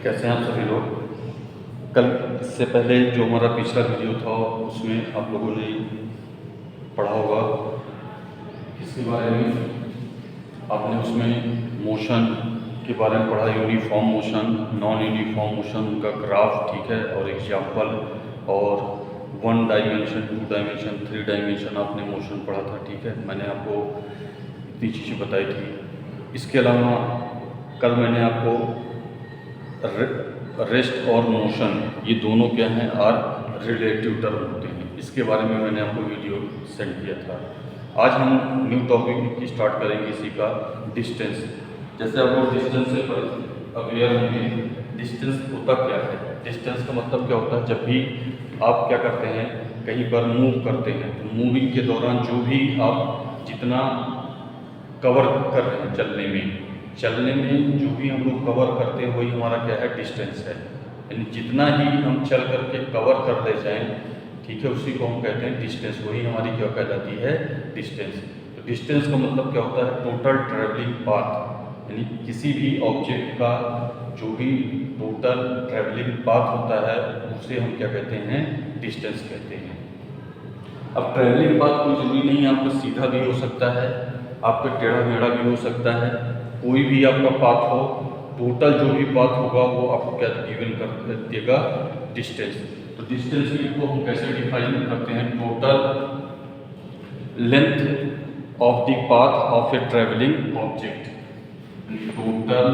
कैसे हैं आप सभी लोग। कल इससे पहले जो हमारा पिछला वीडियो था उसमें आप लोगों ने पढ़ा होगा इसके बारे में। आपने उसमें मोशन के बारे में पढ़ा, uniform motion, non uniform motion का ग्राफ, ठीक है, और एग्जाम्पल, और 1 डायमेंशन, 2 डायमेंशन, 3 डायमेंशन आपने मोशन पढ़ा था, ठीक है। मैंने आपको इतनी चीज़ें बताई थी। इसके अलावा कल मैंने आपको रेस्ट और मोशन, ये दोनों क्या हैं, आर रिलेटिव टर्म होते हैं, इसके बारे में मैंने आपको वीडियो सेंड किया था। आज हम न्यू टॉपिक की स्टार्ट करेंगे, इसी का डिस्टेंस। जैसे आप लोग डिस्टेंस से अवेयर होंगे, डिस्टेंस होता क्या है। डिस्टेंस का मतलब क्या होता है, जब भी आप क्या करते हैं, कहीं पर मूव करते हैं, तो मूविंग के दौरान जो भी आप जितना कवर कर रहे हैं चलने में जो भी हम लोग कवर करते हैं वही हमारा क्या है, डिस्टेंस है। यानी जितना ही हम चल करके कवर कर ले जाएं, ठीक है, उसी को हम कहते हैं डिस्टेंस। वही हमारी क्या कहलाती है, डिस्टेंस। तो डिस्टेंस का मतलब क्या होता है, टोटल ट्रैवलिंग पाथ, यानी किसी भी ऑब्जेक्ट का जो भी टोटल ट्रैवलिंग पाथ होता है उसे हम क्या कहते हैं, डिस्टेंस कहते हैं। अब ट्रैवलिंग पाथ कोई जरूरी नहीं है, आपका सीधा भी हो सकता है, आपका टेढ़ा मेढ़ा भी हो सकता है, कोई भी आपका पाथ हो, टोटल जो भी पाथ होगा वो आपको क्या गिवन कर देगा, डिस्टेंस। तो डिस्टेंस को हम कैसे डिफाइन करते हैं, total length of the path of A travelling object, total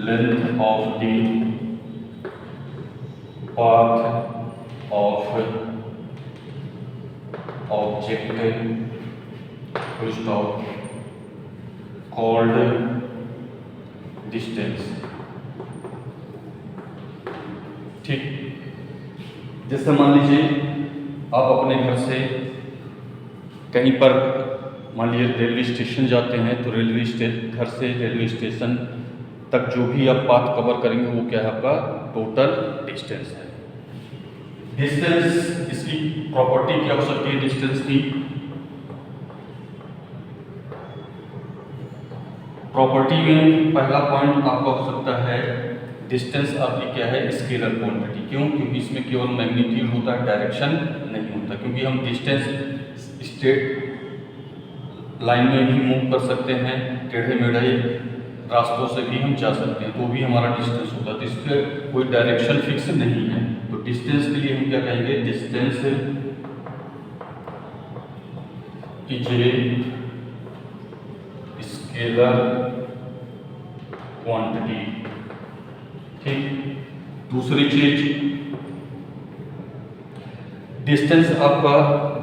length of the path of object called distance. ठीक, जैसे मान लीजिए आप अपने घर से कहीं पर, मान लीजिए रेलवे स्टेशन जाते हैं, तो घर से रेलवे स्टेशन तक जो भी आप पाथ कवर करेंगे वो क्या है, आपका टोटल डिस्टेंस है। डिस्टेंस, इसकी प्रॉपर्टी क्या हो सकती है डिस्टेंस की। प्रॉपर्टी में पहला पॉइंट आपका हो सकता है, डिस्टेंस आपकी क्या है, स्केलर क्वांटिटी। क्यों? क्योंकि इसमें केवल मैग्नीट्यूड होता है, डायरेक्शन नहीं होता। क्योंकि हम डिस्टेंस स्ट्रेट लाइन में भी मूव कर सकते हैं, टेढ़े मेढ़े रास्तों से भी हम जा सकते हैं, तो भी हमारा डिस्टेंस होता है। तो इस पर कोई डायरेक्शन फिक्स नहीं है। तो डिस्टेंस के लिए हम क्या कहेंगे, distance is a scalar quantity. ठीक, दूसरी चीज, डिस्टेंस आपका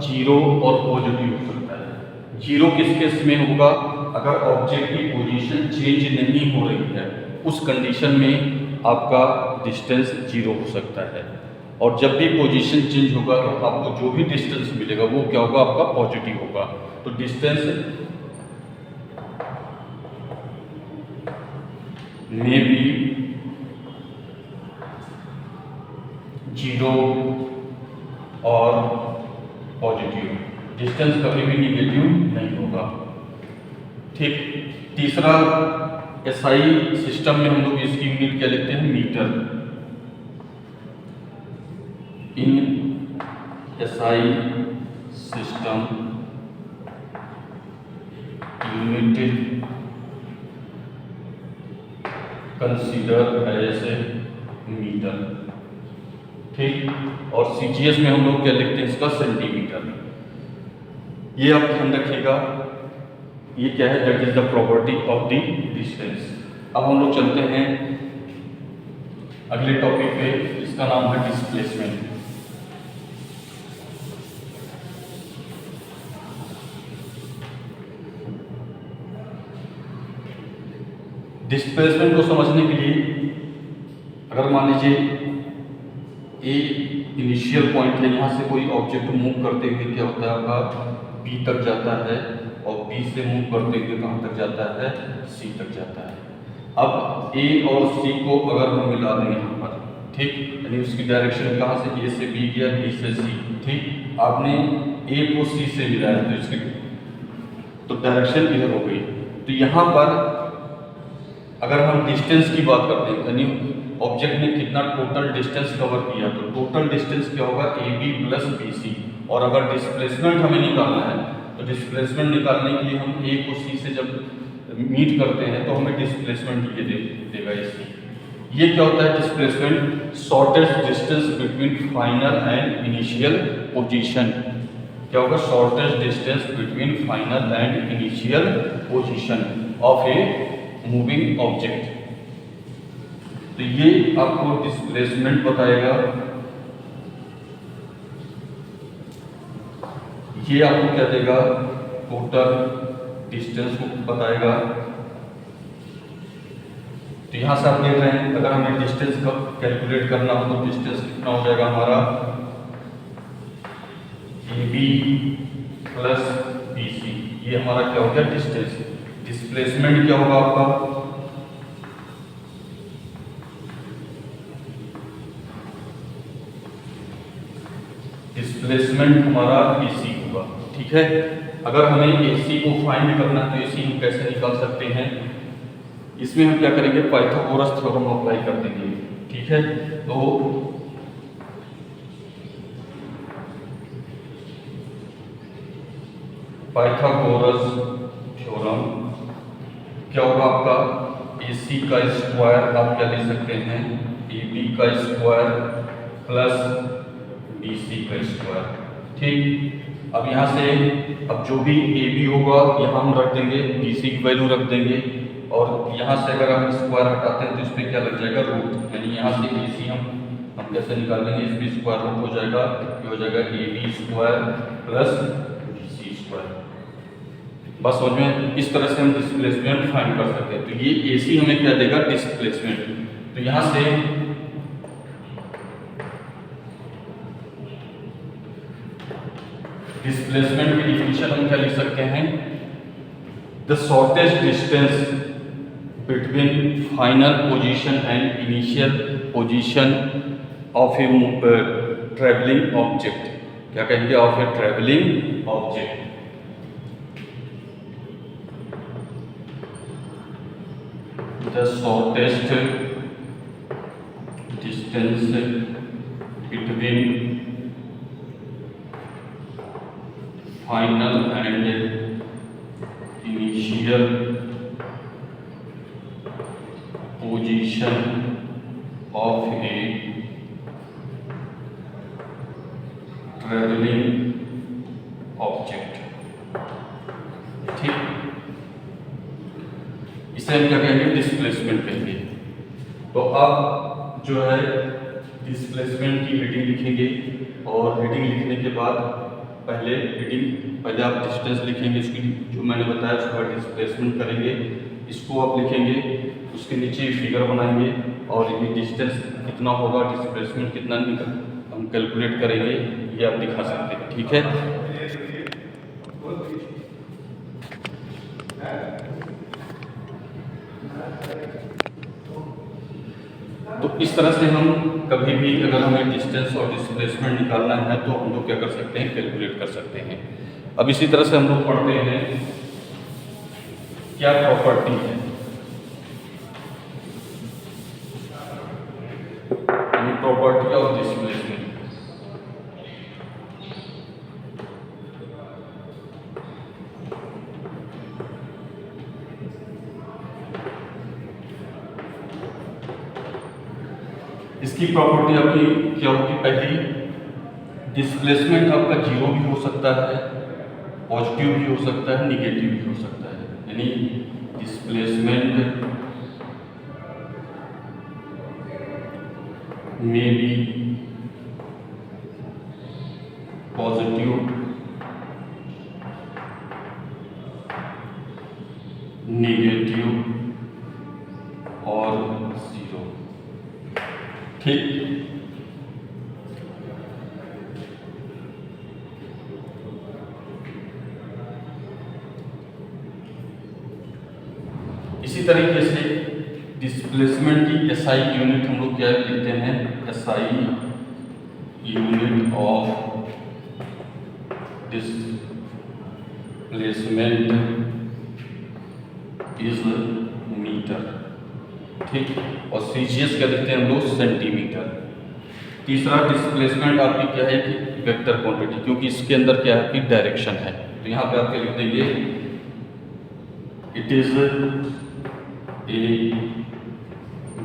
जीरो और पॉजिटिव हो सकता है। जीरो किस केस में होगा, अगर ऑब्जेक्ट की पोजीशन चेंज नहीं हो रही है, उस कंडीशन में आपका डिस्टेंस जीरो हो सकता है। और जब भी पोजीशन चेंज होगा तो आपको जो भी डिस्टेंस मिलेगा वो क्या होगा, आपका पॉजिटिव होगा। तो डिस्टेंस में भी जीरो और पॉजिटिव, डिस्टेंस कभी भी निगेटिव नहीं होगा। ठीक, तीसरा, एसआई सिस्टम में हम लोग इसकी यूनिट क्या लिखते हैं, metre. In SI system unit consider as a metre. ठीक, और सीजीएस में हम लोग क्या लिखते हैं, इसका सेंटीमीटर। ये आप ध्यान रखिएगा, ये क्या है, that is the property of the distance. अब हम लोग चलते हैं अगले टॉपिक पे, इसका नाम है डिस्प्लेसमेंट। डिस्प्लेसमेंट को समझने के लिए, अगर मान लीजिए ए इनिशियल पॉइंट है, यहाँ से कोई ऑब्जेक्ट मूव करते हुए क्या होता है, आपका बी तक जाता है, और बी से मूव करते हुए कहाँ तक जाता है, सी तक जाता है। अब ए और सी को अगर हम मिला दें यहाँ पर, ठीक, यानी उसकी डायरेक्शन कहाँ से, ए से बी गया, बी से सी। ठीक, आपने ए को सी से मिलाया तो इसकी तो डायरेक्शन इधर हो गई। तो यहाँ पर अगर हम डिस्टेंस की बात करते हैं, यानी ऑब्जेक्ट ने कितना टोटल डिस्टेंस कवर किया, तो टोटल डिस्टेंस क्या होगा AB प्लस BC। और अगर डिस्प्लेसमेंट हमें निकालना है तो डिस्प्लेसमेंट निकालने के लिए हम A को C से जब मीट करते हैं तो हमें डिस्प्लेसमेंट ये देगा AC। ये क्या होता है displacement? Shortest distance between final and initial position. क्या होगा? Shortest distance between final and initial position of a moving object. तो ये आपको डिस्प्लेसमेंट बताएगा, ये आपको क्या देगा? टोटल डिस्टेंस को बताएगा। तो यहां से आप देख रहे हैं अगर हमें डिस्टेंस का कैलकुलेट करना हो तो डिस्टेंस कितना हो जाएगा हमारा? AB plus BC। ये हमारा क्या हो गया? डिस्टेंस। डिस्प्लेसमेंट क्या होगा आपका? डिस्प्लेसमेंट हमारा AC होगा। ठीक है, अगर हमें AC को फाइंड करना है तो AC हम कैसे निकाल सकते हैं? इसमें हम क्या करेंगे? पाइथागोरस थ्योरम अप्लाई कर देंगे। ठीक है, तो पाइथागोरस थ्योरम क्या होगा आपका? AC का स्क्वायर आप क्या ले सकते हैं? AB का स्क्वायर प्लस BC का स्क्वायर। ठीक, अब यहाँ से अब जो भी AB होगा यहाँ हम रख देंगे, BC की वैल्यू रख देंगे, और यहाँ से अगर हम स्क्वायर हटाते हैं तो इस पर क्या लग जाएगा? रूट। यानी यहाँ से AC हम कैसे निकाल लेंगे? इस पर स्क्वायर रूट हो जाएगा, ये हो जाएगा AB square plus BC square. बस समझ में? इस तरह से हम डिस्प्लेसमेंट फाइंड कर सकते हैं। तो ये AC हमें क्या देगा? डिस्प्लेसमेंट। तो यहाँ से डिस्प्लेसमेंट की डिफिनेशन हम क्या लिख सकते हैं? The shortest distance between final position and initial position of A travelling object. क्या कहेंगे? Of A travelling object. The shortest distance between final and initial position of A travelling object. ठीक, इसे हम क्या कहेंगे? डिस्प्लेसमेंट कहेंगे। तो अब जो है डिस्प्लेसमेंट की रीडिंग लिखेंगे, और रीडिंग लिखने के बाद पहले आप डिस्टेंस लिखेंगे, इसकी जो मैंने बताया उसके बाद डिस्प्लेसमेंट करेंगे, इसको आप लिखेंगे, उसके नीचे फिगर बनाएंगे, और ये डिस्टेंस कितना होगा, डिस्प्लेसमेंट कितना हम कैलकुलेट करेंगे, ये आप दिखा सकते हैं। ठीक है, तो इस तरह से हम कभी भी अगर हमें डिस्टेंस और डिस्प्लेसमेंट निकालना है तो हम लोग क्या कर सकते हैं? कैलकुलेट कर सकते हैं। अब इसी तरह से हम लोग पढ़ते हैं क्या प्रॉपर्टी है, प्रॉपर्टी ऑफ डिस्प्लेसमेंट। इसकी प्रॉपर्टी आपकी क्या होगी? पहली, डिस्प्लेसमेंट आपका जीरो भी हो सकता है, पॉजिटिव भी हो सकता है, निगेटिव भी हो सकता है। यानी डिस्प्लेसमेंट में भी पॉजिटिव, नेगेटिव और जीरो। ठीक, इसी तरीके से डिस्प्लेसमेंट की SI यूनिट हम लोग क्या लिखते हैं? SI unit of displacement is metre, ठीक। और सीजीएस क्या देते हैं हम लोग, सेंटीमीटर। तीसरा डिस्प्लेसमेंट आपकी क्या है कि वेक्टर क्वांटिटी, क्योंकि इसके अंदर क्या है कि डायरेक्शन है, तो यहाँ पे आप क्या लिख देंगे, it is a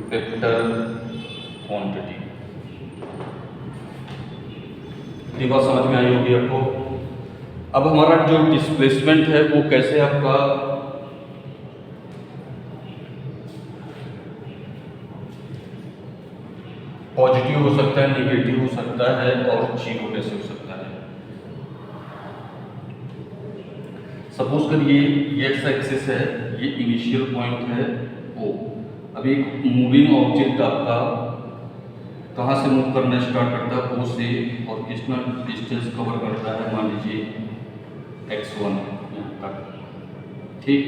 vector quantity. ये बात समझ में आई होगी आपको। अब हमारा जो डिस्प्लेसमेंट है वो कैसे आपका पॉजिटिव हो सकता है, नेगेटिव हो सकता है और जीरो कैसे हो सकता है। सपोज करिए ये एक्स एक्सिस है, ये इनिशियल पॉइंट है ओ। अब एक मूविंग ऑब्जेक्ट आपका कहाँ से मूव करना स्टार्ट करता है, ओ से, और कितना डिस्टेंस कवर करता है, मान लीजिए x1 तक, ठीक।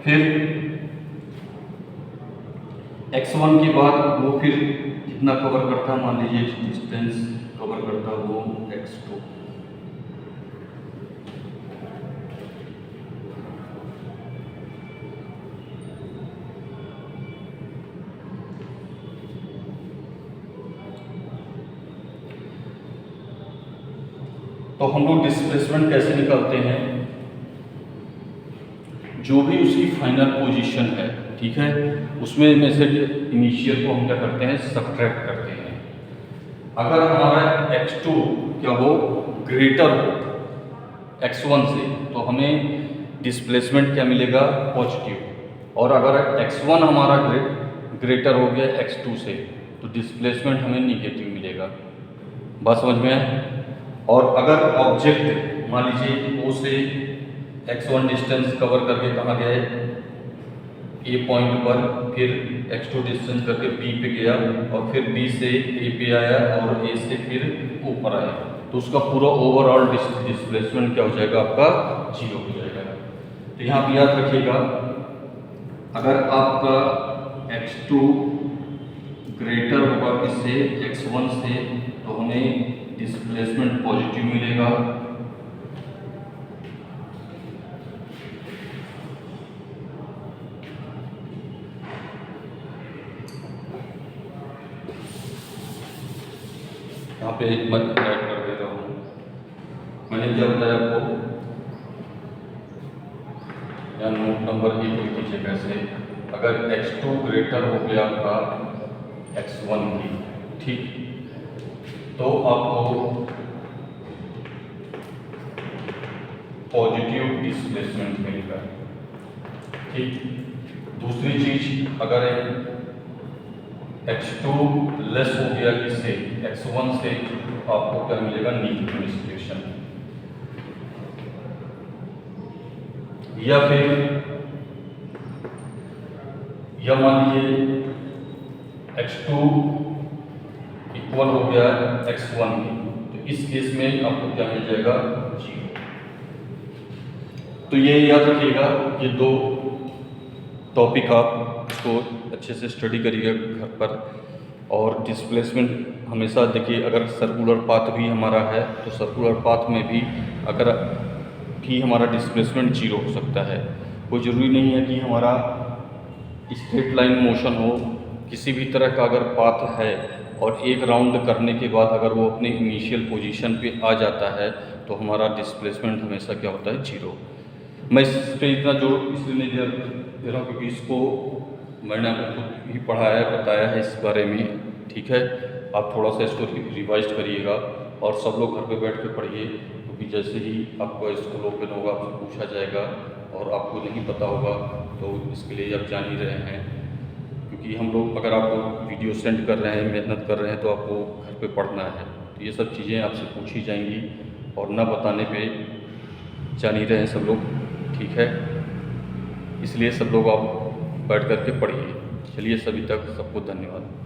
फिर x1 के बाद वो फिर कितना कवर करता है, मान लीजिए डिस्टेंस कवर करता है वो x2। तो हम लोग डिस्प्लेसमेंट कैसे निकालते हैं, जो भी उसकी फाइनल पोजीशन है, ठीक है, उसमें में से इनिशियल को हम क्या करते हैं, सब्ट्रैक्ट करते हैं। अगर हमारा x2 क्या हो, ग्रेटर हो x1 से, तो हमें डिस्प्लेसमेंट क्या मिलेगा, पॉजिटिव। और अगर x1 हमारा ग्रेटर हो गया x2 से, तो डिस्प्लेसमेंट हमें निगेटिव मिलेगा। बात समझ में है। और अगर ऑब्जेक्ट मान लीजिए ओ से x1 डिस्टेंस कवर करके कहाँ गया है, ए पॉइंट पर, फिर x2 डिस्टेंस करके बी पे गया, और फिर बी से ए पे आया, और ए से फिर ऊपर आया, तो उसका पूरा ओवरऑल डिस्प्लेसमेंट क्या हो जाएगा, आपका जीरो हो जाएगा। तो यहाँ पे याद रखिएगा, अगर आपका x2 ग्रेटर होगा किससे, x1 से, तो हमें डिस्प्लेसमेंट पॉजिटिव मिलेगा। यहाँ पे एक मैं ऐड कर दे रहा हूँ, मैंने क्या बताया आपको, या नोट नंबर 1 लिख लीजिए कैसे। अगर x2 ग्रेटर हो गया आपका x1 की, ठीक, तो आपको पॉजिटिव डिस्प्लेसमेंट मिलेगा, ठीक। दूसरी चीज, अगर x2 लेस हो गया किससे, x1 से, तो आपको क्या मिलेगा, नेगेटिव डिस्प्लेसमेंट। या फिर या मान लीजिए x2 इक्वल हो गया x1 की, तो इस केस में आपको क्या मिल जाएगा, जीरो। तो ये याद रखिएगा, ये दो टॉपिक आप इसको अच्छे से स्टडी करिएगा घर पर। और डिस्प्लेसमेंट हमेशा देखिए, अगर सर्कुलर पाथ भी हमारा है, तो सर्कुलर पाथ में भी अगर भी हमारा डिस्प्लेसमेंट जीरो हो सकता है। कोई ज़रूरी नहीं है कि हमारा स्ट्रेट लाइन मोशन हो, किसी भी तरह का अगर पाथ है और एक राउंड करने के बाद अगर वो अपने इनिशियल पोजीशन पे आ जाता है, तो हमारा डिस्प्लेसमेंट हमेशा क्या होता है, जीरो। मैं इस पर इतना जोर इसलिए नहीं दे रहा हूँ क्योंकि इसको मैंने आपको खुद ही पढ़ाया है, बताया है इस बारे में, ठीक है। आप थोड़ा सा इसको रिवाइज करिएगा, और सब लोग घर पे बैठ के पढ़िए, क्योंकि जैसे ही आपका स्कूल ओपन होगा आपसे पूछा जाएगा, और आपको नहीं पता होगा तो इसके लिए आप जान ही रहे हैं। क्योंकि हम लोग अगर आपको वीडियो सेंड कर रहे हैं, मेहनत कर रहे हैं, तो आपको घर पे पढ़ना है, तो ये सब चीज़ें आपसे पूछी जाएंगी, और न बताने पे जान ही रहे हैं सब लोग, ठीक है। इसलिए सब लोग आप बैठ कर के पढ़िए। चलिए, सभी तक सबको धन्यवाद।